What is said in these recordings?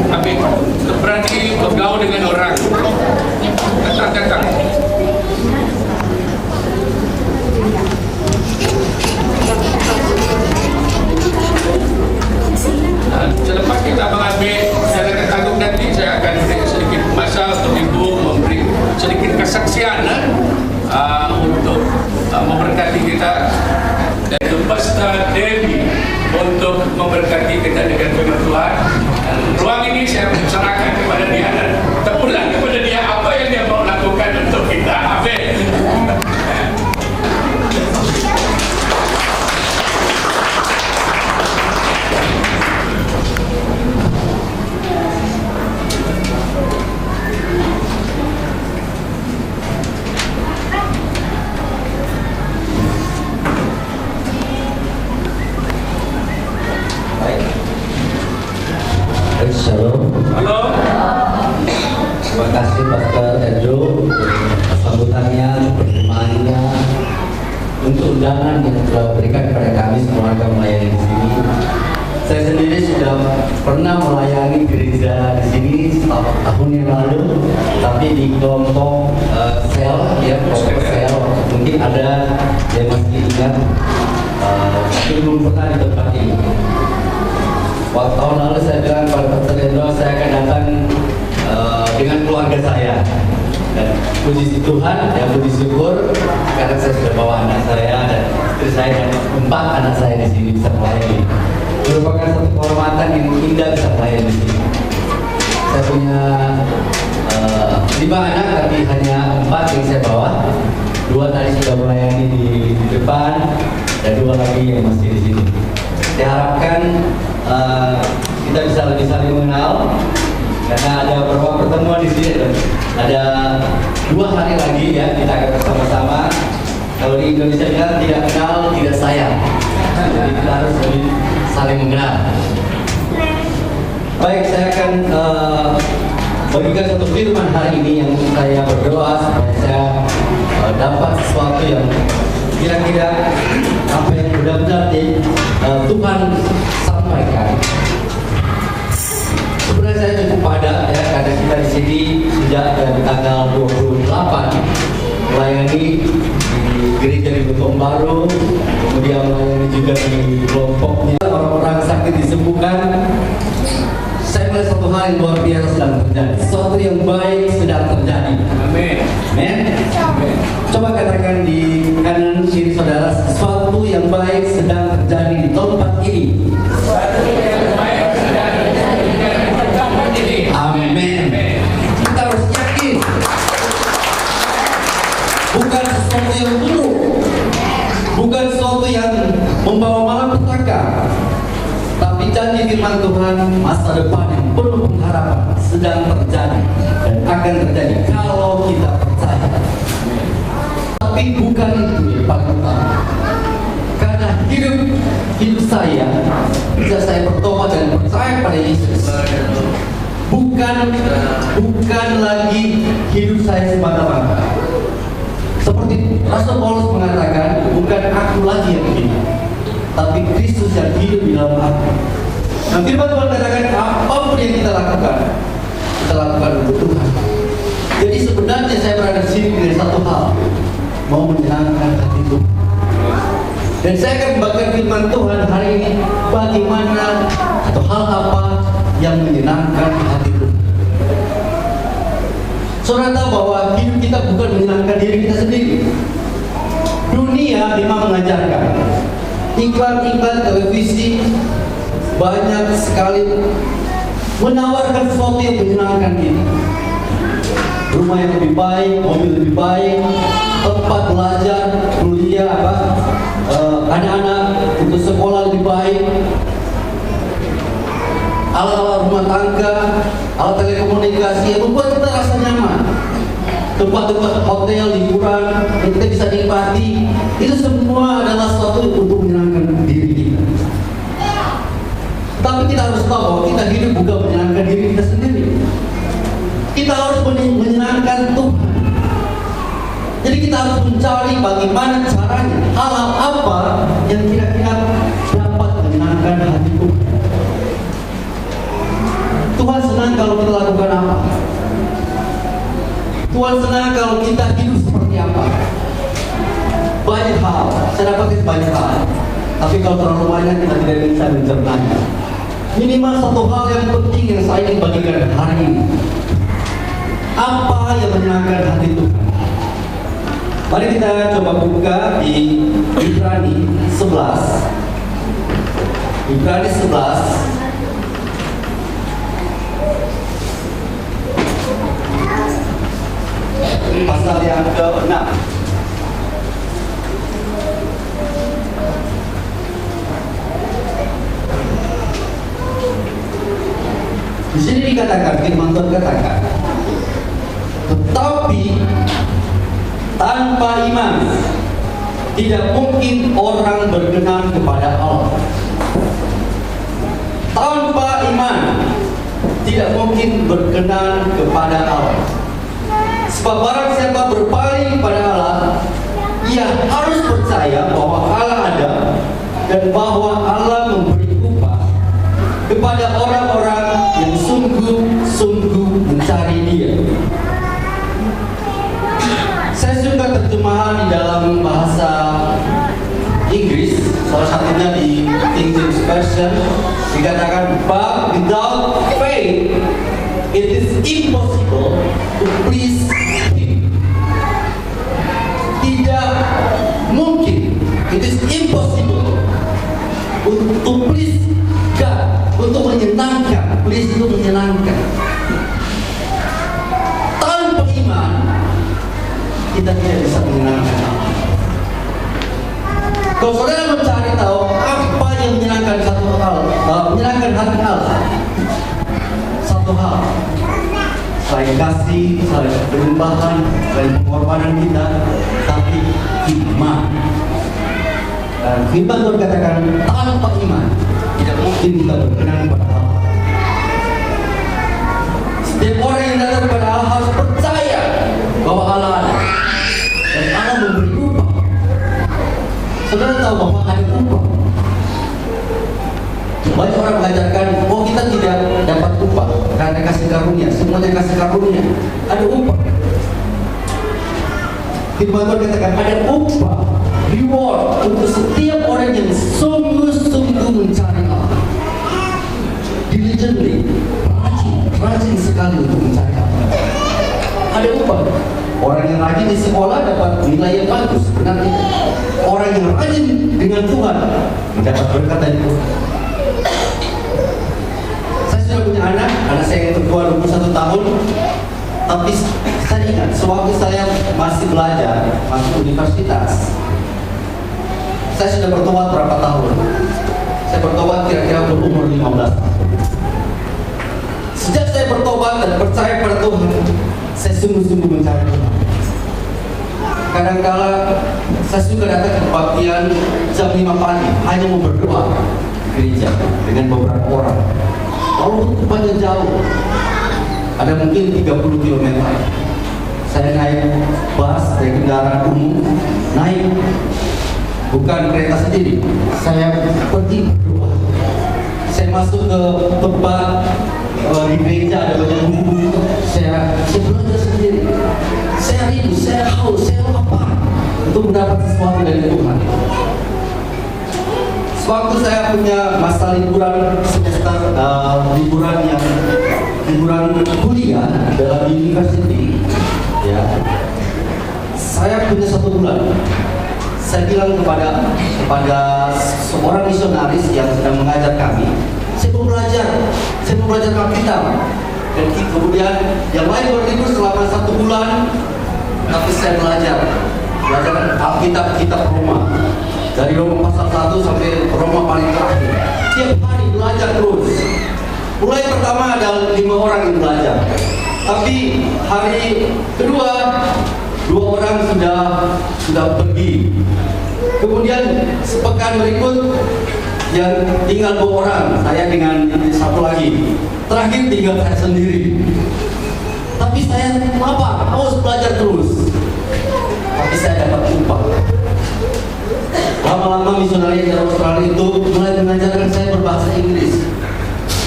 Tapi berani bergaul dengan orang. Datang. Selepas kita mengambil jalan tanggung nanti, saya akan beri sedikit masa untuk ibu memberi sedikit kesaksian untuk memberkati kita, dan Pastor Devi untuk memberkati kita dengan firman Tuhan. Ruang ini saya serahkan kepada dia dan terpulang kepada dia apa yang dia mau lakukan untuk kita. Amin. Shalom. Halo. Terima kasih Pastor Andrew sambutannya, perkembangannya, untuk undangan yang telah berikan kepada kami keluarga melayani di sini. Saya sendiri sudah pernah melayani gereja di sini tahun yang lalu, tapi di kelompok sel, ya kelompok sel. Mungkin ada yang masih ingat, tapi belum pernah di tempat ini. Waktu tahun lalu saya bilang pada Pastor Hendro, saya akan datang dengan keluarga saya. Dan puji Tuhan, ya puji syukur, karena saya sudah bawa anak saya dan istri saya dan 4 anak saya di sini bisa melayani. Merupakan satu kehormatan yang indah bisa melayani di sini. Saya punya 5 anak, tapi hanya 4 yang saya bawa. 2 tadi sudah melayani di depan dan 2 lagi yang masih di sini. Saya harapkan kita bisa lebih saling mengenal, karena ada beberapa pertemuan di sini. Ada 2 hari lagi ya kita akan bersama-sama. Kalau di Indonesia bilang tidak kenal tidak sayang, jadi kita harus lebih saling mengenal. Baik, saya akan bagikan satu firman hari ini yang saya berdoa supaya saya dapat sesuatu yang kira-kira apa yang benar-benar Tuhan sampaikan. Sebenarnya saya cukup padat ya, karena kita di sini sejak dari tanggal 28 melayani di gereja di Beton Baru, kemudian melayani juga di kelompoknya orang-orang sakit disembuhkan. Saya melihat satu hal yang luar biasa sedang terjadi, sesuatu yang baik sedang terjadi. Amin. Amin. Coba katakan di kanan kiri saudara, sesuatu yang baik sedang terjadi di tempat ini. Amin. Kita harus yakin, bukan sesuatu yang buruk, bukan sesuatu yang membawa malapetaka, tapi janji firman Tuhan masa depan yang penuh pengharapan sedang terjadi dan akan terjadi kalau kita percaya. Tapi bukan itu yang paling utama, karena hidup saya bisa saya bertobat dan percaya pada Yesus. Bukan lagi hidup saya semata-mata. Seperti Rasul Paulus mengatakan, bukan aku lagi yang hidup, tapi Kristus yang hidup di dalam aku. Nah, firman Tuhan katakan apapun yang kita lakukan untuk Tuhan. Jadi sebenarnya saya berada di sini dari satu hal, mau menyenangkan hati Tuhan. Dan saya akan membagikan firman Tuhan hari ini, bagaimana atau hal apa yang menyenangkan hati Tuhan. Saudara tahu bahwa hidup kita bukan menyenangkan diri kita sendiri. Dunia memang mengajarkan, iklan-iklan televisi banyak sekali menawarkan sesuatu yang menyenangkan diri. Rumah yang lebih baik, mobil lebih baik, tempat belajar, kuliah, anak-anak untuk sekolah lebih baik, alat-alat rumah tangga, alat telekomunikasi yang membuat kita rasa nyaman, tempat-tempat hotel, liburan yang kita bisa nikmati, itu semua adalah sesuatu untuk menyenangkan diri kita. Tapi kita harus tahu bahwa kita hidup bukan menyenangkan diri kita sendiri. Kita harus menyenangkan Tuhan. Jadi kita harus mencari bagaimana caranya, hal apa yang kira-kira dapat menyenangkan hati Tuhan. Tuhan senang kalau kita lakukan apa? Tuhan senang kalau kita hidup seperti apa? Banyak hal, saya dapatkan banyak hal. Tapi kalau terlalu banyak kita tidak bisa mencernanya. Minimal satu hal yang penting yang saya ingin bagikan hari ini. Apa yang menyenangkan hati Tuhan? Mari kita coba buka di Ibrani 11. Ibrani 11 pasal yang ke-6. Di sini dikatakan, firman Tuhan katakan, tetapi tanpa iman tidak mungkin orang berkenan kepada Allah. Tanpa iman tidak mungkin berkenan kepada Allah. Sebab barang siapa berpaling pada Allah, ia harus percaya bahwa Allah ada dan bahwa Allah memberi upah kepada orang-orang yang sungguh-sungguh mencari Dia. Saya suka terjemahan di dalam bahasa Inggris, salah satunya di King James Version, dikatakan, but without faith it is impossible to please Him. Tidak mungkin, it is impossible to please God, untuk menyenangkan. Please itu menyenangkan. Tanpa iman kita tidak bisa menyenangkan Allah. Kalau saudara mencari tahu apa yang menyenangkan satu hal, menyenangkan hati Allah, satu hal, selain kasih, selain penyembahan, selain pengorbanan kita, tapi iman. Dan firman Tuhan katakan, tanpa iman tidak mungkin kita berkenan kepada Allah. Setiap orang yang datang kepada Allah harus percaya bahwa Allah ada dan Allah memberi upah. Saudara tahu bahwa ada upah. Banyak orang mengajarkan, oh kita tidak dapat upah karena kasih karunia. Semuanya kasih karunia, ada upah. Firman Tuhan katakan ada upah, reward untuk setiap orang yang sungguh-sungguh mencari Allah. Diligently, rajin sekali untuk mencari Allah. Ada upah. Orang yang rajin di sekolah dapat nilai yang bagus, benar tidak? Orang yang rajin dengan Tuhan mendapat berkat dari Tuhan. Saya sudah punya anak saya yang tertua 21 tahun. Tapi saya ingat, sewaktu saya masih belajar, masuk universitas, saya sudah bertobat berapa tahun? Saya bertobat kira-kira berumur 15 tahun. Sejak saya bertobat dan percaya pada Tuhan, saya sungguh-sungguh mencari Tuhan. Kadang-kala saya suka datang ke kebaktian jam 5 pagi, hanya mau berdoa di gereja dengan beberapa orang. Walaupun tempatnya jauh, ada mungkin 30 km. Saya naik bus, naik kendaraan umum, naik, bukan kereta sendiri. Saya pergi berdoa. Saya masuk ke tempat di gereja, ada banyak buku. Saya belajar sendiri. Saya rindu, saya haus, saya lapar untuk mendapat sesuatu dari Tuhan. Sewaktu saya punya masa liburan semester, liburan kuliah dalam university, ya, saya punya 1 bulan. Saya bilang kepada seorang misionaris yang sedang mengajar kami, saya mau belajar Alkitab. Dan kemudian yang lain berlibur selama 1 bulan, tapi saya belajar Alkitab, kitab Roma, dari Roma pasal 1 sampai Roma paling terakhir. Tiap hari belajar terus. Mulai pertama ada 5 orang yang belajar, tapi hari kedua 2 orang sudah pergi. Kemudian sepekan berikut yang tinggal 2 orang, saya dengan 1 lagi. Terakhir tinggal saya sendiri. Tapi saya harus belajar terus. Tapi saya dapat upah. Lama-lama misionaris dari Australia itu mulai mengajarkan saya berbahasa Inggris.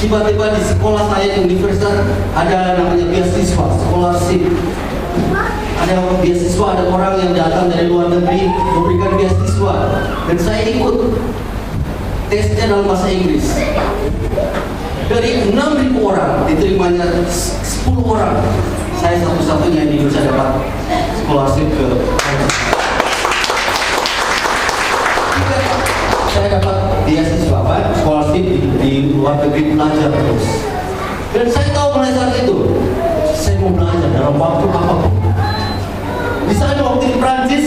Tiba-tiba di sekolah saya di universitas ada namanya beasiswa, scholarship. Ada beasiswa, ada orang yang datang dari luar negeri memberikan beasiswa, dan saya ikut tesnya dalam bahasa Inggris. Dari 6.000 orang diterimanya 10 orang. Saya satu-satunya di Indonesia dapat scholarship ke Prancis. Saya dapat beasiswa, scholarship di luar negeri, belajar terus. Dan saya tahu mulai saat itu saya mau belajar dalam waktu apapun. Di sana waktu di Prancis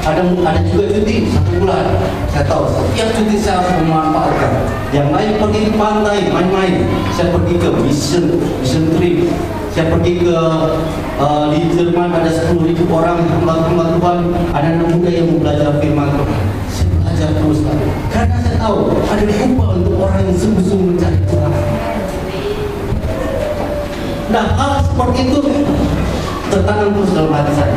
ada juga cuti 1 bulan. Saya tahu setiap cuti saya harus memanfaatkan. Yang lain pergi ke pantai main-main, saya pergi ke mission trip. Saya pergi ke di Jerman, ada 10.000 orang hamba Tuhan, ada anak muda yang mau belajar firman Tuhan. Saya belajar terus, karena saya tahu ada upah untuk orang yang sungguh-sungguh mencari Tuhan. Nah, hal seperti itu tertanam terus dalam hati saya.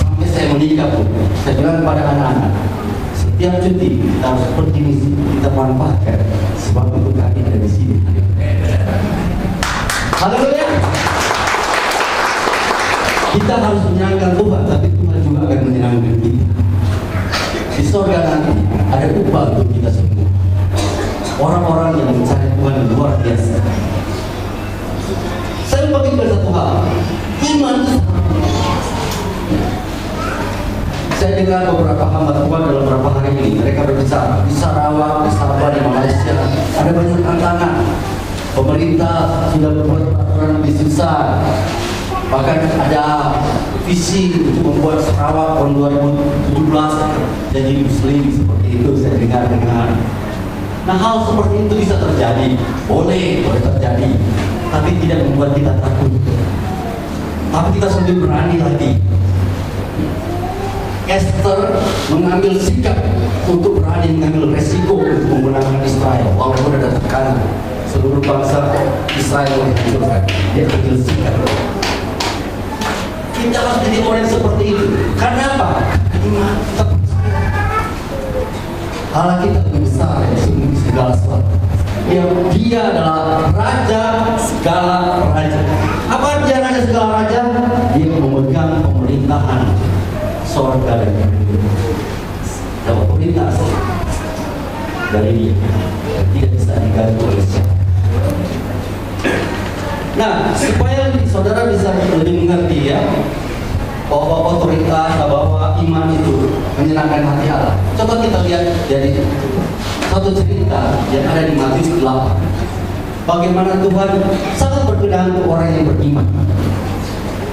Sampai saya menikah pun, saya bilang kepada anak-anak, setiap cuti kita harus pergi misi, kita manfaatkan, sebab untuk kami ada di sini. Haleluya. Kita harus menyenangkan Tuhan, tapi Tuhan juga akan menyenangkan kita. Di surga nanti ada upah untuk kita semua. Orang-orang yang mencari Tuhan luar biasa. Saya bagi satu hal, iman. Saya dengar beberapa hamba Tuhan dalam beberapa hari ini, mereka berbicara di Sarawak, di Sabah, di Malaysia, ada banyak tantangan. Pemerintah sudah membuat peraturan lebih susah. Bahkan ada visi untuk membuat Sarawak tahun 2017 jadi Muslim, seperti itu saya dengar. Nah, hal seperti itu bisa terjadi, boleh terjadi, tapi tidak membuat kita takut. Tapi kita sendiri berani lagi. Esther mengambil sikap untuk berani mengambil resiko untuk memenangkan Israel, walaupun ada tekanan. Seluruh bangsa Israel dihancurkan, dia ambil sikap. Kita harus jadi orang seperti itu. Karena apa? Iman kita percaya Allah kita lebih besar dari segala sesuatu. Dia adalah Raja segala raja. Apa dia Raja segala raja? Dia memegang pemerintahan sorga dan bumi. Dapat perintah dari dia, tidak bisa diganti oleh siapa. Nah, supaya saudara bisa lebih mengerti ya, bahwa otoritas, bahwa iman itu menyenangkan hati Allah. Coba kita lihat dari satu cerita yang ada di Matius 8. Bagaimana Tuhan sangat berkenan untuk orang yang beriman.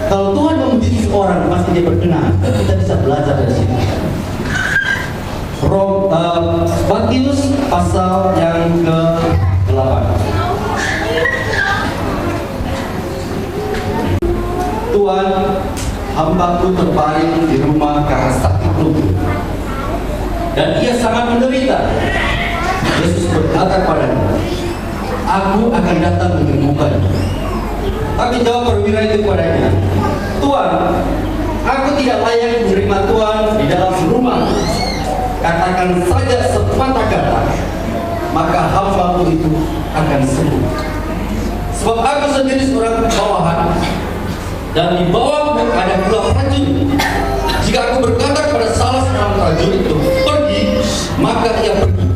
Kalau Tuhan memuji seorang, pasti dia berkenan. Kita bisa belajar dari sini. Matius pasal yang ke-8. Tuhan, hambaku terbaring di rumah karena sakit lutut, dan ia sangat menderita. Yesus berkata kepadanya, aku akan datang menyembuhkannya. Tapi jawab perwira itu kepadanya, Tuhan, aku tidak layak menerima Tuhan di dalam rumah. Katakan saja sepatah kata, maka hambaku itu akan sembuh. Sebab aku sendiri seorang bawahan, dan di bawah ada pula prajurit. Jika aku berkata kepada salah seorang prajurit itu pergi, maka ia pergi.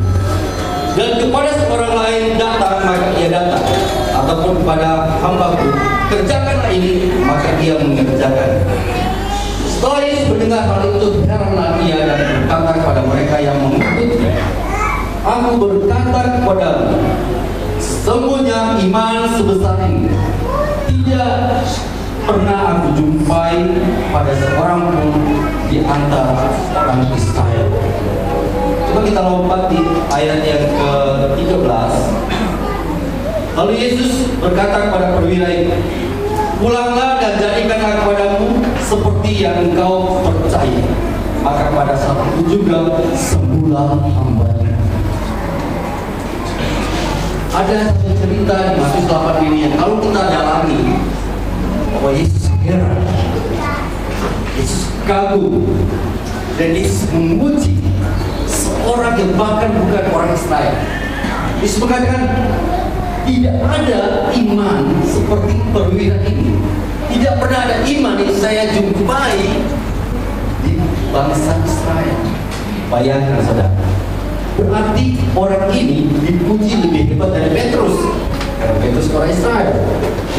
Dan kepada seorang lain datang, maka ia datang. Ataupun kepada hambaku, kerjakanlah ini, maka ia mengerjakan. Setelah Yesus mendengar hal itu, heranlah ia dan berkata kepada mereka yang mengikutnya, aku berkata kepadamu, sesungguhnya iman sebesar ini tidak pernah aku jumpai pada seorang pun di antara orang Israel. Coba kita lompat di ayat yang ke-13. Lalu Yesus berkata kepada perwira itu, pulanglah dan jadikanlah kepadamu seperti yang engkau percaya. Maka pada saat itu juga sembuhlah hamba-Nya. Ada satu cerita di Matius 8 ini yang kalau kita dalami, bahwa Yesus heran, Yesus kagum, dan Yesus memuji seorang yang bahkan bukan orang Israel. Yesus mengatakan tidak ada iman seperti seperti perwira ini. Tidak pernah ada iman yang saya jumpai di bangsa Israel. Bayangkan saudara, berarti orang ini dipuji lebih hebat dari Petrus, karena Petrus orang Israel,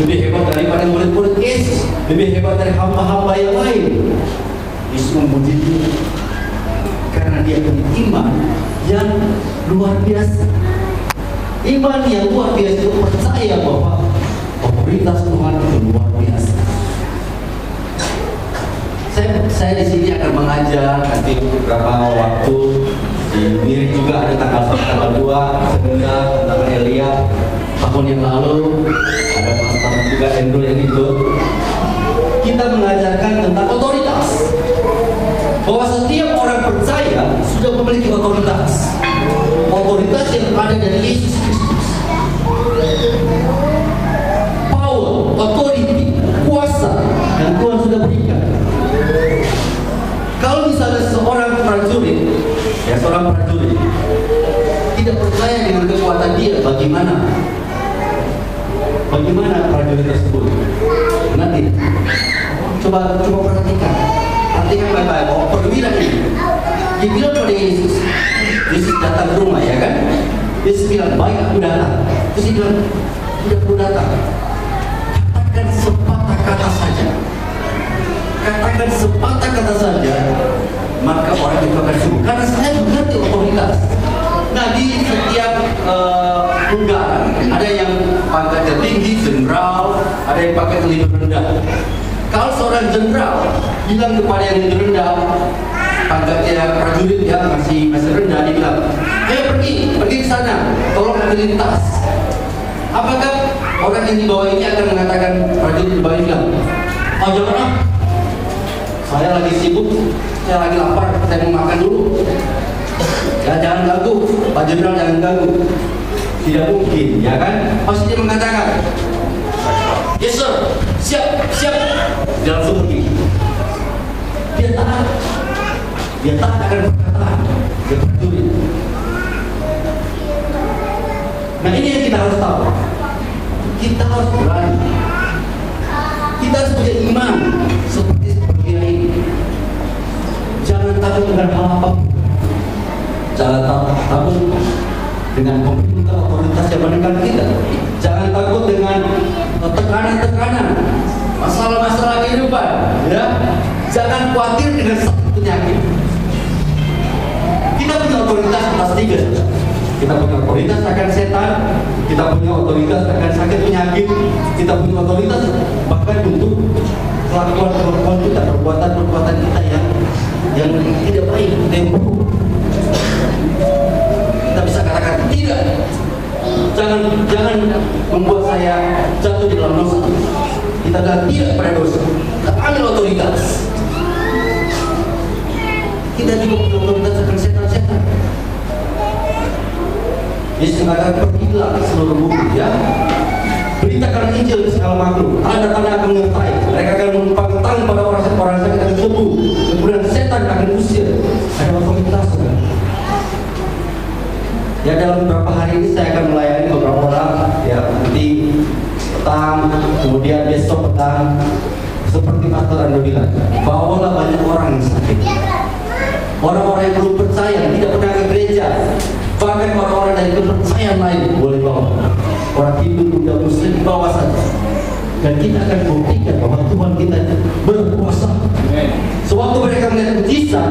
lebih hebat daripada murid-murid Yesus, lebih hebat dari hamba-hamba yang lain. Yesus memuji dia karena dia punya iman yang luar biasa. Iman yang luar biasa itu percaya bahwa otoritas Tuhan itu luar biasa. Saya di sini akan mengajar nanti beberapa waktu. Di Miri juga ada tanggal 2 sebentar tentang Elia. Tahun yang lalu ada pastor juga Andrew yang itu. Kita mengajarkan tentang otoritas. Bahwa setiap orang percaya sudah memiliki otoritas. Otoritas yang ada dari Yesus Kristus. Power, authority, kuasa yang Tuhan sudah berikan. Kalau misalnya seorang prajurit tidak percaya dengan kekuatan dia, bagaimana prajurit tersebut? Nanti coba perhatikan baik-baik bahwa perwira ini dia bilang pada Yesus datang ke rumah, ya kan? Yesus bilang, baik, aku datang. Terus dia bilang, tidak perlu datang, katakan sepatah kata saja, maka orang itu akan sembuh. Karena saya mengerti otoritas. Nah, di setiap negara ada yang pangkatnya tinggi, jenderal, ada yang pangkatnya lebih rendah. Kalau seorang jenderal bilang kepada yang lebih rendah, pangkatnya prajurit yang masih rendah, dia bilang, ayo pergi ke sana, tolong ambil lintas. Apakah orang yang di bawah ini akan mengatakan, prajurit di bawah ini bilang, oh jangan, saya lagi sibuk, saya lagi lapar, saya mau makan dulu. Ya jangan ganggu, Pak Jenderal jangan ganggu. Tidak mungkin, ya kan? Pasti dia mengatakan, yes sir, siap. Dia langsung pergi. Dia taat akan perkataan. Dia prajurit. Nah ini yang kita harus tahu. Kita harus berani. Kita harus punya iman seperti ini. Jangan takut dengan hal apapun. Jangan takut dengan pemerintah otoritas yang menekan kita. Jangan takut dengan tekanan-tekanan, masalah-masalah kehidupan. Ya, jangan khawatir dengan sakit penyakit. Kita punya otoritas atas 3. Kita punya otoritas akan setan, kita punya otoritas akan sakit penyakit, kita punya otoritas bahkan untuk kelakuan kita, perbuatan kita yang tidak baik, yang buruk. Kita bisa katakan tidak. Jangan membuat saya jatuh di dalam dosa. Kita katakan tidak pada dosa. Kita ambil otoritas. Kita juga punya otoritas akan setan-setan. Yesus mengatakan, pergilah ke seluruh bumi, ya. Beritakan Injil ke segala makhluk. Tanda-tanda akan menyertai. Mereka akan menumpang tangan pada orang sakit akan sembuh. Kemudian setan akan diusir. Ada otoritas, kan? Ya, dalam beberapa hari ini saya akan melayani beberapa orang. Ya, nanti petang, kemudian besok petang. Seperti Pastor Ando bilang, bawalah banyak orang yang sakit. Orang-orang yang belum percaya, tidak pernah ke gereja. Bahkan orang-orang dari kepercayaan lain boleh bawa. Orang Hindu, Buddha, Muslim bawa saja. Dan kita akan buktikan bahwa Tuhan kita berkuasa. Sewaktu mereka melihat mujizat,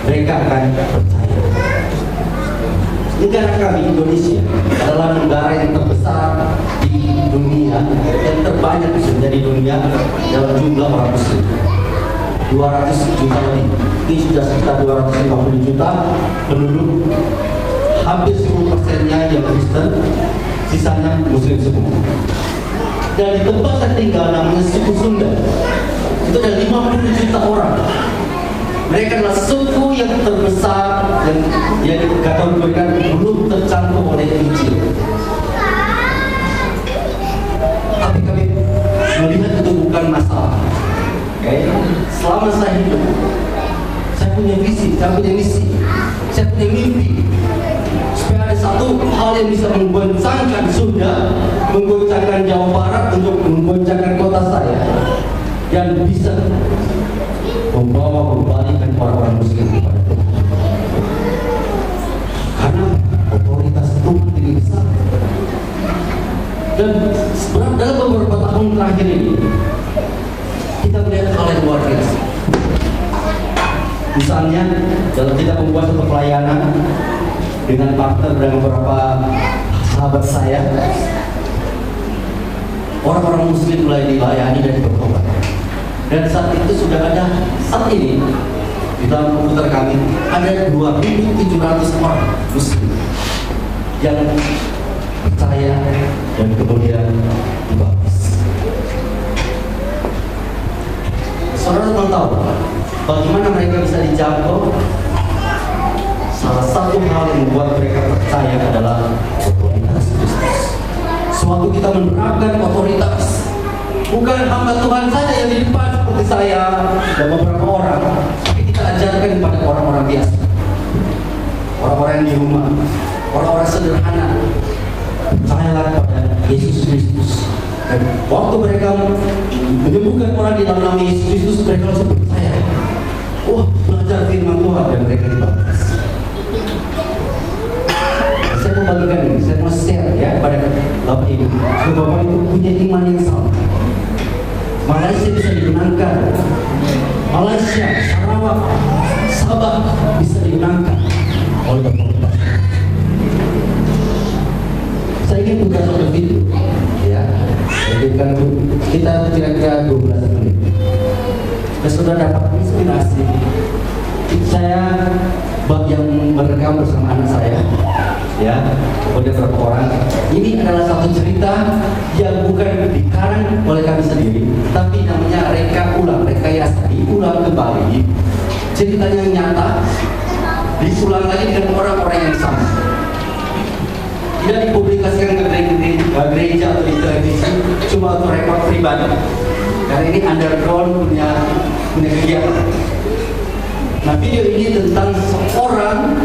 mereka akan percaya. Negara kami Indonesia adalah negara yang terbesar di dunia, yang terbanyak di dunia dalam jumlah orang Muslim. 200 juta lebih. Ini sudah sekitar 250 juta penduduk. Hampir 10%-nya yang Kristen, sisanya Muslim semua. Dan di tempat saya tinggal namanya suku Sunda, itu ada 50 juta orang. Mereka adalah suku yang terbesar yang dikategorikan belum tercantum oleh Injil. Tapi kami melihat itu bukan masalah. Okay. Selama saya hidup, saya punya visi, saya punya misi, saya punya mimpi. Supaya ada satu hal yang bisa menggoncangkan Sunda, menggoncangkan Jawa Barat, dalam beberapa tahun terakhir ini kita melihat hal yang luar biasa. Misalnya dalam kita membuat satu pelayanan dengan partner dan beberapa sahabat saya, orang-orang muslim mulai dilayani dan bertobat. Dan saat itu sudah ada, saat ini di dalam komputer kami ada 2.700 orang muslim yang percaya dan kemudian dibaptis. Saudara mau tahu bagaimana mereka bisa dijangkau? Salah satu hal yang membuat mereka percaya adalah otoritas Kristus. Suatu kita menerapkan otoritas, bukan hamba Tuhan saja yang di depan seperti saya dan beberapa orang, tapi kita ajarkan kepada orang-orang biasa, orang-orang yang di rumah, orang-orang sederhana. Percayalah kepada Yesus Kristus. Dan waktu mereka menyembuhkan orang di dalam nama Yesus Kristus, mereka langsung percaya. Wah, belajar firman Tuhan dan mereka dibaptis. Saya mau bagikan ini, saya mau share ya kepada Bapak Ibu. Supaya Bapak Ibu punya iman yang sama. Malaysia bisa dimenangkan. Malaysia, Sarawak, Sabah bisa dimenangkan oleh otoritas. Saya ingin buka satu video, ya. Jadi kan kita kira-kira 12 menit. Kita sudah dapat inspirasi. Saya yang merekam bersama anak saya, ya. Kemudian beberapa orang. Ini adalah satu cerita yang bukan dikarang oleh kami sendiri, tapi namanya reka ulang, rekayasa, diulang kembali. Ceritanya nyata, disulang lagi dengan orang-orang yang sama. Tidak dipublikasikan ke gereja atau di televisi, cuma untuk rekod pribadi. Karena ini underground punya kegiatan. Nah, video ini tentang seorang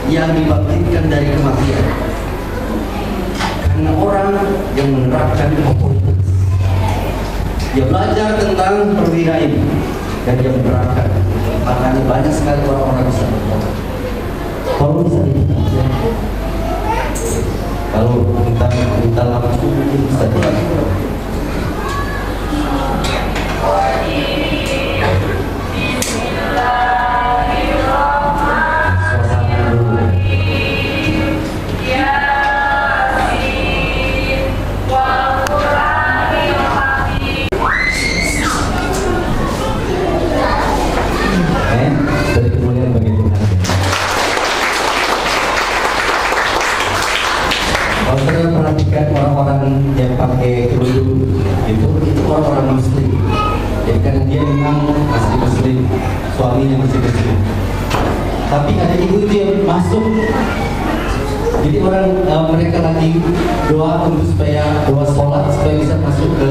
yang dibangkitkan dari kematian karena orang yang menerapkan otoritas. Dia belajar tentang perwira ini dan dia menerapkan. Makanya banyak sekali orang-orang bisa bertobat. Kalau bisa dipercaya. Kalau kita langsung mungkin bisa dilakukan. Suasana dulu. Dari kemuliaan bagi Tuhan. Kalau saya perhatikan orang-orang yang pakai kerudung itu orang-orang muslim. Jadi karena dia memang asli muslim, suaminya masih muslim. Tapi ada ibu itu yang masuk. Jadi mereka lagi doa untuk supaya doa sholat supaya bisa masuk ke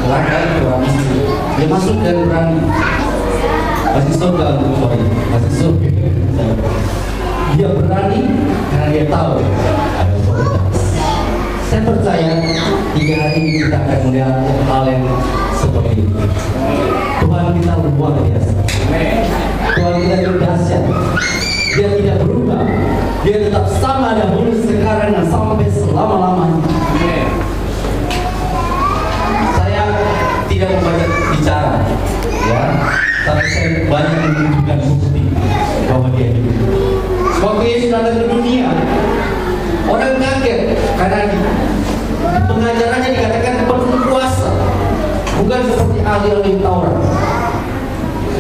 neraka orang muslim. Dia masuk dan berani. Masih surga untuk masih surga. Dia berani karena dia tahu ada otoritas. Saya percaya 3 hari ini kita akan melihat hal yang seperti ini. Tuhan kita luar biasa. Tuhan kita yang dahsyat. Dia tidak berubah. Dia tetap sama dahulu, sekarang dan sampai selama-lamanya. Saya tidak banyak bicara, ya, tapi saya banyak menunjukkan bukti bahwa dia hidup. Waktu Yesus datang ke dunia, orang kaget karena pengajarannya dikatakan penuh kuasa, bukan seperti ahli-ahli Taurat.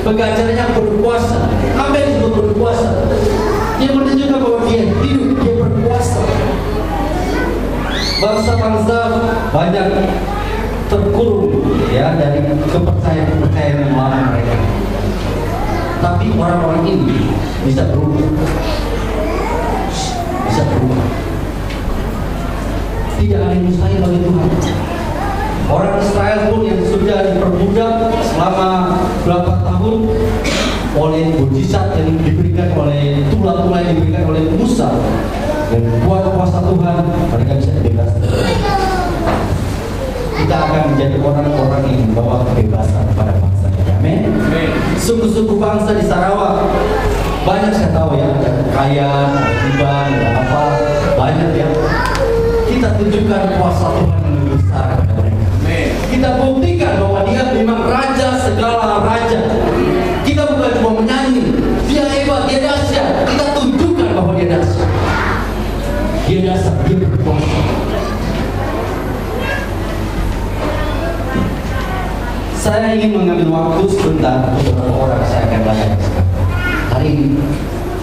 Pengajarannya penuh kuasa. Apa yang disebut penuh kuasa? Dia menunjukkan bahwa dia hidup, dia berkuasa. Bangsa-bangsa banyak terkurung ya dari kepercayaan yang lama mereka. Tapi orang-orang ini bisa berubah. Bisa berubah. Tidak ada yang mustahil bagi Tuhan. Orang Israel pun yang sudah diperbudak selama berapa tahun oleh mukjizat yang diberikan oleh tulah-tulah yang diberikan oleh Musa dan kuat kuasa Tuhan, mereka bisa dibebaskan. Kita akan menjadi orang-orang yang membawa kebebasan kepada bangsa ini. Amin. Suku-suku bangsa di Sarawak banyak saya tahu ya, ada kekayaan, ada hibah, ada apa, banyak ya. Kita tunjukkan kuasa Tuhan menuju Saya ingin mengambil waktu sebentar untuk beberapa orang saya akan layani hari ini.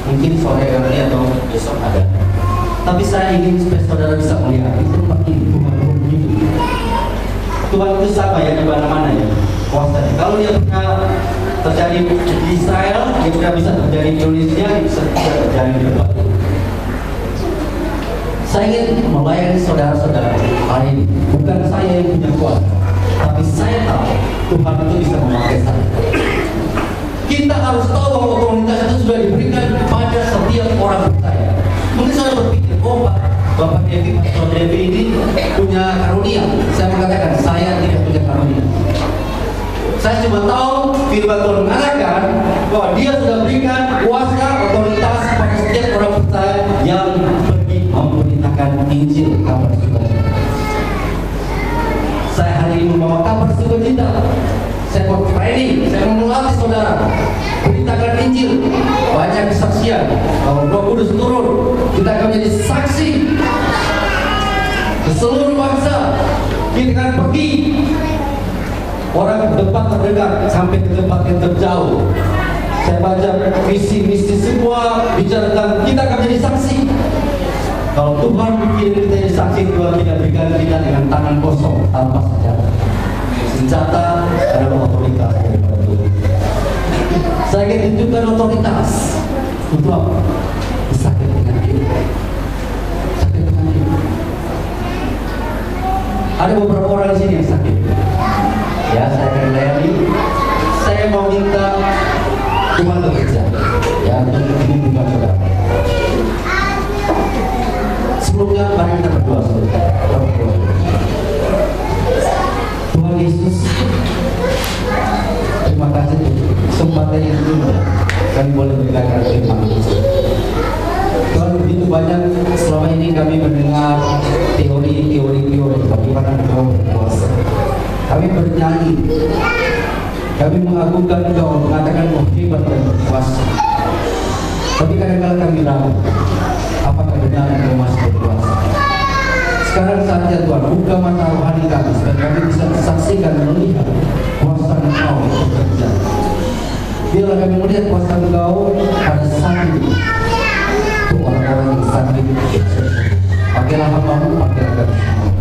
Mungkin sore hari atau besok ada. Tapi saya ingin supaya saudara bisa melihat itu tempat ini bukan begitu. Tuhan itu sama ya di mana-mana ya kuasanya. Kalau dia pernah terjadi di Israel, dia pernah bisa terjadi di Indonesia, dia bisa terjadi di tempat ini. Saya ingin melayani saudara-saudara hari ini. Bukan saya yang punya kuasa, tapi saya tahu Tuhan itu bisa memakai saya. Kita harus tahu bahwa otoritas itu sudah diberikan kepada setiap orang percaya. Mungkin saya berpikir, oh Bapak Devi, Pastor Devi ini punya karunia. Saya mengatakan, saya tidak punya karunia. Saya cuma tahu firman Tuhan mengatakan bahwa dia sudah berikan kuasa otoritas kepada setiap orang percaya yang pergi memberitakan Injil, kabar sukacita. Saya hari ini membawa kabar sukacita. Saya mau training, saya mau melatih saudara beritakan Injil, banyak kesaksian. Kalau Roh Kudus turun, kita akan menjadi saksi ke seluruh bangsa. Kita akan pergi orang ke tempat terdekat sampai ke tempat yang terjauh. Saya baca misi-misi semua bicara tentang kita akan menjadi saksi. Kalau Tuhan bikin kita jadi saksi, Tuhan tidak berikan kita dengan tangan kosong tanpa senjata. Senjata adalah otoritas daripada Tuhan. Saya ingin tunjukkan otoritas untuk apa? Sakit dengan kita. Sakit dengan kita. Ada beberapa orang di sini yang sakit. Ya, saya akan layani. Saya mau minta Tuhan bekerja. Ya, untuk menyembuhkan saudara. Sebelumnya, mari kita berdoa saudara. Tuhan Yesus, terima kasih untuk kesempatan yang indah kami boleh mendengarkan firman Tuhan. Begitu banyak selama ini kami mendengar teori bagaimana Engkau berkuasa. Kami bernyanyi, kami mengagungkan Engkau, mengatakan Engkau hebat dan berkuasa. Tapi kadang-kadang kami ragu, apakah benar Engkau masih berkuasa? Sekarang saatnya Tuhan, buka mata rohani kami supaya kami bisa saksikan melihat kuasa Engkau yang bekerja. Biarlah kami melihat kuasa Engkau pada saat ini untuk orang-orang yang sakit. Pakailah hamba-Mu, pakailah kami semua.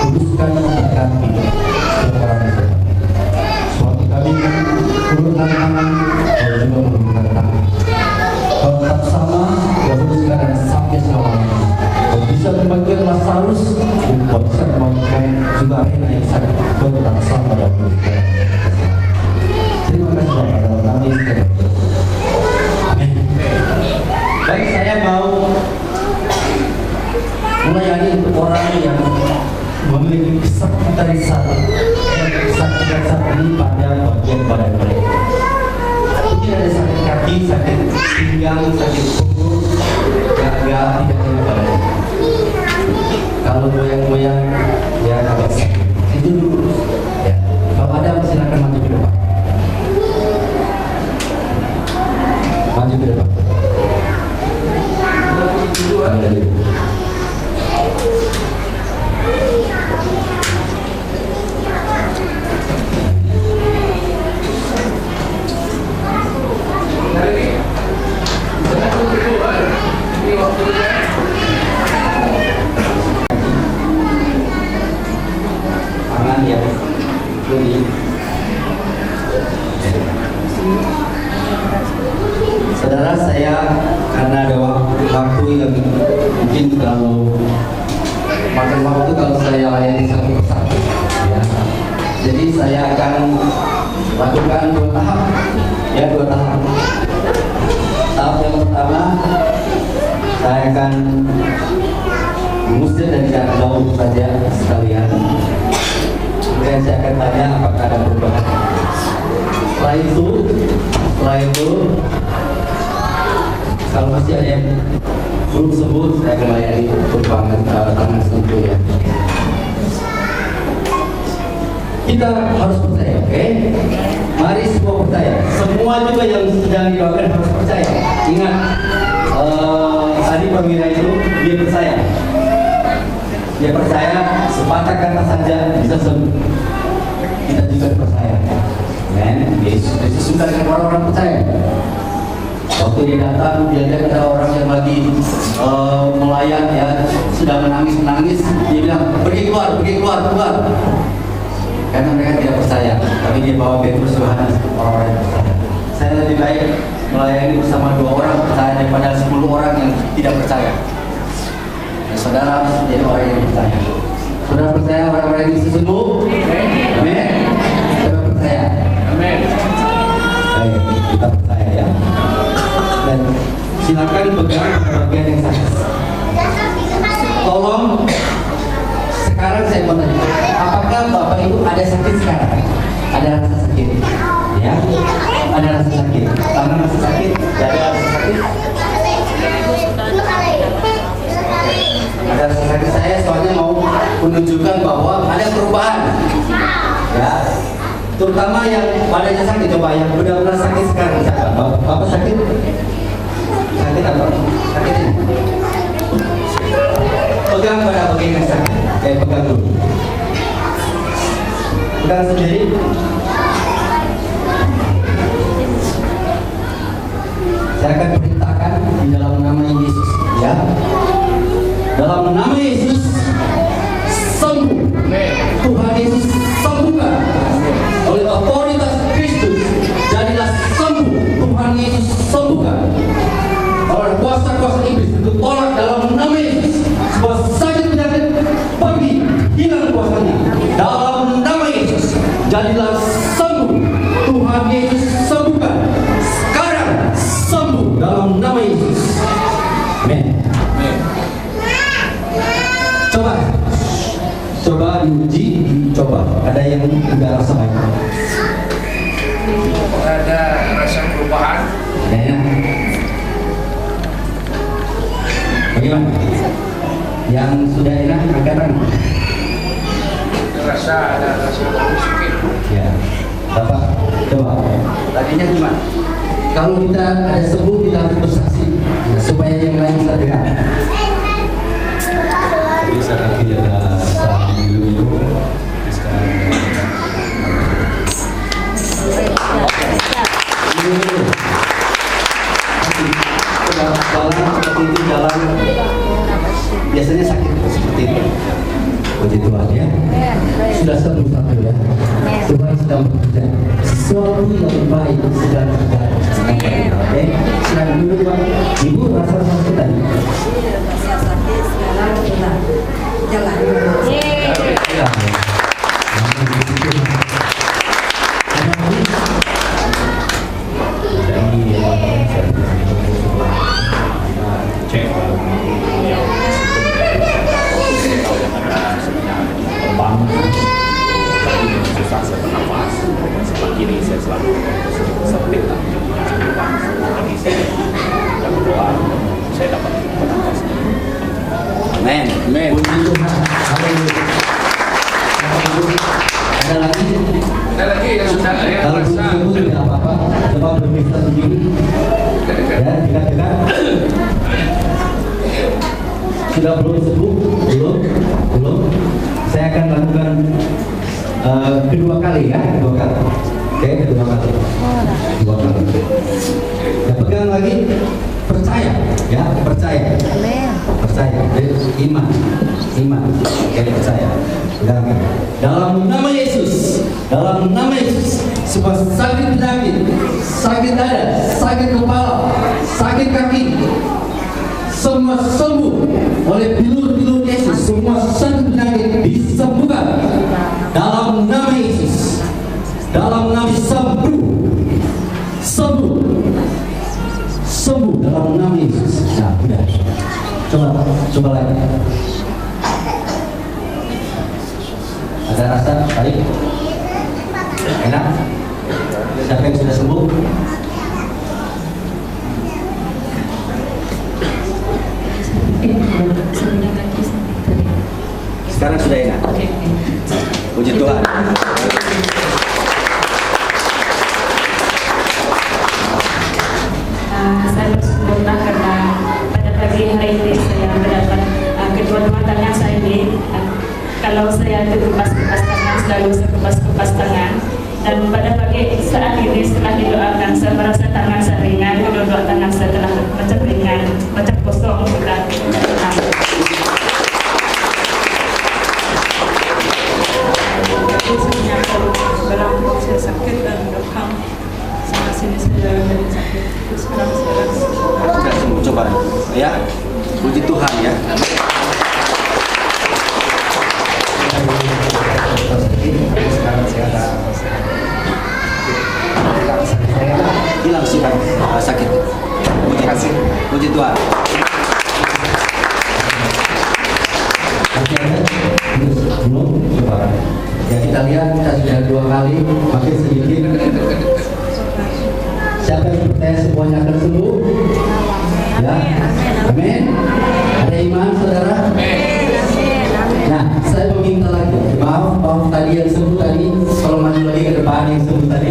Kuduskan dan berkati setiap orang yang sakit. Suatu kami turunkan tangan, Kau juga menurunkan tangan. Kau tetap sama, dahulu sekarang sampai selamanya. Kau bisa membagikan Lazarus, Kau bisa membagikan juga Hena yang sakit. Kau tetap sama dahulu sekarang. Terima kasih Bapak dalam nama Yesus. Amin. Baik, saya mau melayani untuk orang yang memiliki kesakitan ini pada bagian badan mereka. Mungkin ada sakit kaki, sakit pinggang, sakit punggung, tidak enak badan. Kalau goyang-goyang, ya agak sakit. Itu dulu. Ya. Kalau ada, silakan maju ke depan. Maju ke depan. Tangan ya, ini. Saudara, saya karena ada waktu yang mungkin kalau makan waktu kalau saya layani satu persatu, ya. Jadi saya akan lakukan 2 tahap, ya 2 tahap. Tahap yang pertama, saya akan mengusir dari jarak jauh saja sekalian. Kemudian saya akan tanya apakah ada perubahan. Setelah itu kalau masih ada yang belum sembuh, saya akan layani perubahan tangan sentuh ya. Kita harus percaya, oke? Mari semua percaya. Semua juga yang sedang didoakan harus percaya. Ingat, tadi Pemira itu dia percaya. Dia percaya sepatah kata saja bisa sembuh. Kita juga percaya. Yesus. Yesus suka dengan orang-orang percaya. Waktu dia datang, dia lihat ada orang yang lagi melayang ya, sudah menangis, dia bilang, pergi keluar. Karena mereka tidak percaya, tapi dia bawa Petrus, Yohanes, orang-orang yang percaya. Saya lebih baik melayani bersama 2 orang percaya daripada 10 orang yang tidak percaya. Dan saudara harus menjadi orang yang percaya. Saudara percaya orang-orang ini sembuh? Amin. Saudara percaya? Amin. Baik, kita percaya ya. Dan silakan pegang bagian yang sakit. Tolong, sekarang saya mau tanya, apakah Bapak Ibu ada sakit sekarang? Ada rasa sakit? Ya, ada rasa sakit. Tangan rasa sakit, dada rasa sakit. Ada rasa sakit. Saya soalnya mau menunjukkan bahwa ada perubahan. Ya, terutama yang badannya sakit. Coba yang benar-benar sakit sekarang. Bapak sakit? Sakit apa? Sakit ini. Pegang pada bagian yang sakit. Pegang dulu. Pegang sendiri. Saya akan perintahkan di dalam nama Yesus, ya. Dalam nama Yesus, sembuh. Tuhan Yesus sembuhkan. Oleh otoritas Kristus, jadilah sembuh. Tuhan Yesus sembuhkan. Oleh kuasa-kuasa iblis itu tolak dalam nama Yesus. Sebuah sakit penyakit pergi, hilang kuasanya. Dalam nama Yesus, jadilah sembuh. Tuhan Yesus sembuhkan. Sekarang sembuh dalam nama Yesus. Amin. Coba diuji, coba. Ada yang tidak rasa baik? Ada rasa perubahan. Ya. Bagaimana? Yang sudah enak angkat tangan. Ada rasa sakit. Ya. Bapak, coba. Tadinya gimana? Kalau kita ada sembuh, kita harus bersaksi supaya yang lain bisa dengar. Jadi saat tidak ada saat dulu sekarang. Jalan seperti itu, jalan biasanya sakit seperti itu. Puji Tuhan ya. Sudah sembuh satu ya. Tuhan sedang bekerja. Sesuatu yang baik sedang terjadi. Oke, silakan dulu Pak. Ibu rasa sakit tadi? Rasa sakit sekarang sudah jalan. Cek yang terbang tadi susah saya bernafas, sebelah kiri saya selalu sempit kaki saya yang kedua saya dapat bernafas. Amin. Amin. Puji Tuhan. Haleluya. Ada lagi? Ada lagi yang sudah ya Kalau belum rasa. sembuh tidak apa-apa. Coba berpikir sendiri. Ya, dekat-dekat. Sudah belum sembuh? Belum. Saya akan lakukan kedua kali ya, kedua kali. Oke, kedua kali. Ya, pegang lagi. Percaya, ya, percaya. Percaya, iman. Oke, percaya. Dalam nama Yesus, sebuah sakit penyakit, sakit dada, sakit kepala, sakit kaki, semua sembuh oleh bilur-bilur Yesus. Semua sakit penyakit disembuhkan dalam nama Yesus. Dalam nama sembuh dalam nama Yesus. Nah, udah. Coba lagi. Ada rasa baik? Enak? Siapa yang sudah sembuh? Sekarang sudah enak. Puji Tuhan. Saya bersyukur karena pada pagi hari ini saya mendapat kedua tangan saya ini. Kalau saya itu kupas tangan, selalu saya kupas tangan. Dan pada pagi saat ini setelah didoakan, saya merasa tangan saya ringan, kedua tangan saya telah macam ringan, macam kosong sudah. Sekarang saya sakit dan rekam sana sini saya jadi sakit. Sekarang Sudah sembuh, coba ya. Puji Tuhan ya. Sekarang saya hilang sih kan sakit. Puji Tuhan. Belum coba. Ya kita lihat kita sudah 2 kali makin sedikit. Siapa yang percaya semuanya akan sembuh? Ya, amin. Ada iman saudara? Nah, saya meminta lagi. Maaf tadi yang sembuh tadi, kalau maju lagi ke depan yang sembuh tadi,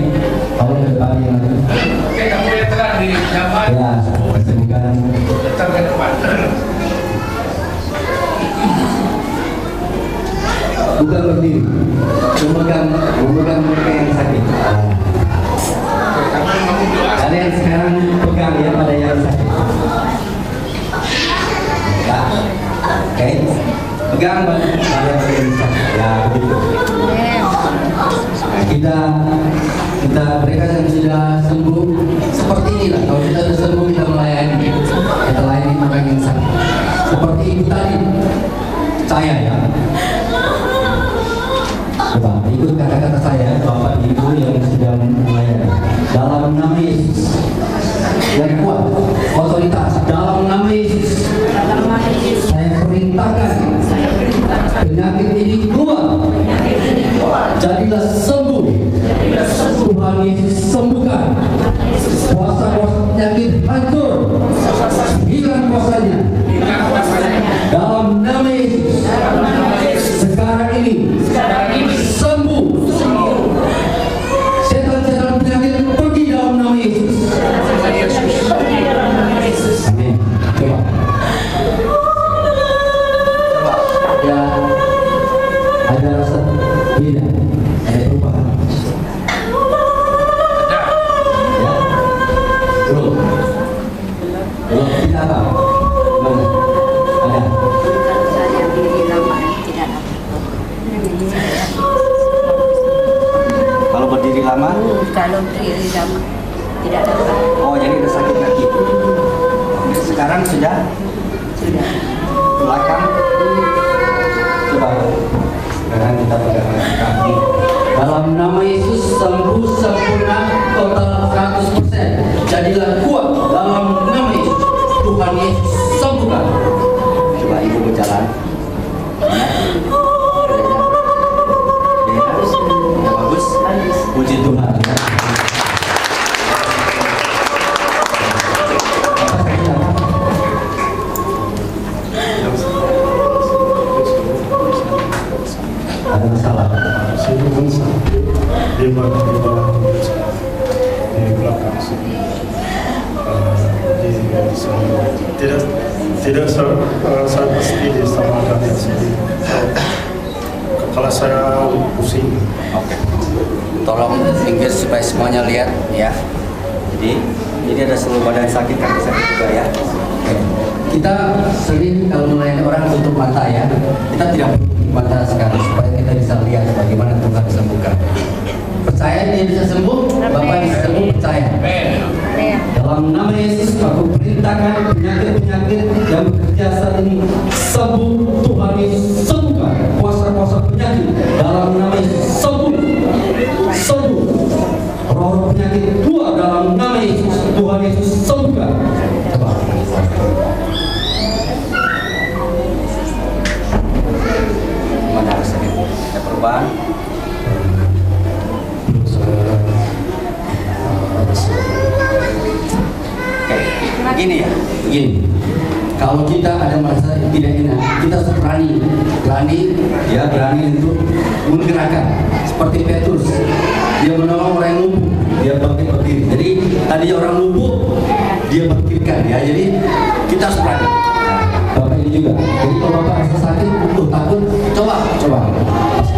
kalau ke depan yang lagi. Oke, kamu yang telah di zaman. Ya, kesembuhan. Datang ke depan. Bukan berdiri, memegang mereka yang sakit. Kalian sekarang pegang ya pada yang sakit. Ya, oke. Pegang pada yang sakit. Ya, begitu. Nah, kita mereka yang sudah sembuh seperti inilah. Kalau kita sudah sembuh kita melayani, kita layani orang yang sakit. Seperti ibu tadi, percaya ya. Coba ikut kata-kata saya, Bapak Ibu yang sedang melayani. Dalam nama Yesus yang kuat, otoritas dalam nama Yesus, saya perintahkan penyakit ini keluar. Jadilah sembuh. Tuhan Yesus sembuhkan. Kuasa-kuasa penyakit hancur. Hilang kuasanya. Dalam nama Yesus. Sekarang ini sembuh. Setan-setan penyakit pergi dalam nama Yesus. Amin. Coba. Ya, ada rasa beda, ada perubahan. Ya, belum. Tidak apa? Mana? Ada. Saya diri lama tidak Kalau berdiri lama, kalau diri lama tidak dapat. oh jadi ada sakit kaki. Sekarang sudah belakang. Coba sekarang kita pegang kaki. Dalam nama Yesus sembuh sempurna total 100%. Jadilah kuat dalam nama Yesus. Tuhan Yesus sembuhkan. Coba ibu berjalan. Ya, bagus. Puji Tuhan. Ada masalah. Saya bangsa di belakang sini. Di sana tidak saya pasti di sama kalian sini. Kepala saya pusing. Oke. Tolong pinggir supaya semuanya lihat ya. Jadi ini ada seluruh badan sakit, kaki sakit juga ya. Oke. Kita sering kalau melayani orang tutup mata ya. Kita tidak tutup mata sekarang supaya kita bisa lihat bagaimana Tuhan sembuhkan. Percaya dia bisa sembuh, Bapak bisa sembuh, percaya. Dalam nama Yesus, aku perintahkan penyakit-penyakit yang bekerja saat ini sembuh. Tuhan Yesus sembuhkan kuasa-kuasa penyakit dalam nama Yesus sembuh. Sembuh. Roh penyakit keluar dalam nama Yesus. Tuhan Yesus sembuhkan. Coba. Mana rasanya? Ada perubahan? Begini ya, begini. Kalau kita ada merasa tidak enak, kita harus berani untuk menggerakkan. Seperti Petrus, dia menolong orang yang lumpuh, dia berdiri. Jadi tadi orang lumpuh, dia berdirikan ya. Jadi kita harus berani. Bapak ini juga. Jadi kalau Bapak rasa sakit, takut, coba.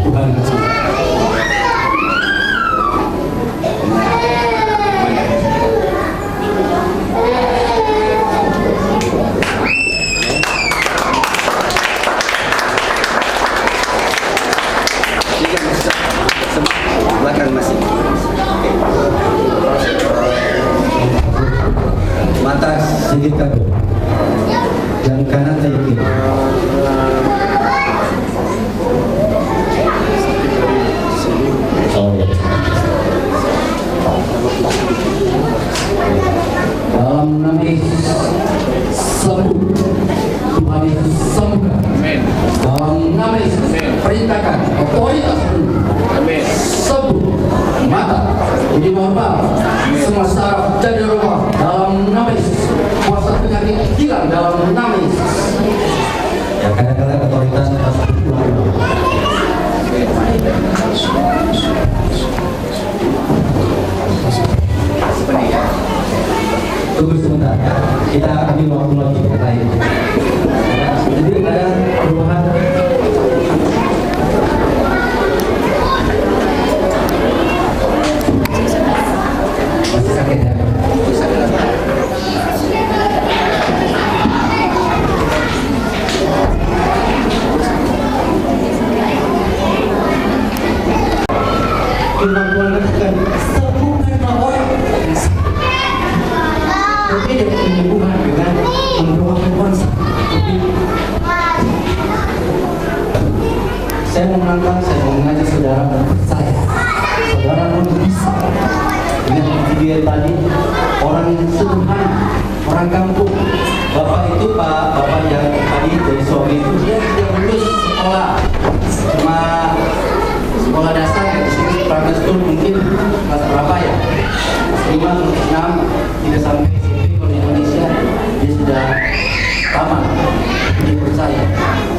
Tuhan kasih. normal, semua saraf jadi normal dalam namis, puasa penyakit hilang dalam namis. Ya kadang-kadang otoritas atas tunggu sebentar, kita ambil waktu lagi yang lain. Jadi ada perubahan. Masih sakit ya? Firman Tuhan katakan, sembuhkanlah orang yang sakit. Berbeda penyembuhan dengan mendoakan bangsa. Saya mau menantang, saya mau mengajak saudara dan percaya. Saudara pun bisa. Dengan video tadi, orang yang sederhana, orang kampung. Bapak itu, bapak yang tadi dari suami itu, dia tidak lulus sekolah. Cuma sekolah dasar ya, di sini private school mungkin kelas berapa ya? 5, 6, tidak sampai SMP. Kalau di Indonesia dia sudah tamat. Dia percaya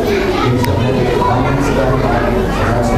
dia bisa belajar tamat sekarang.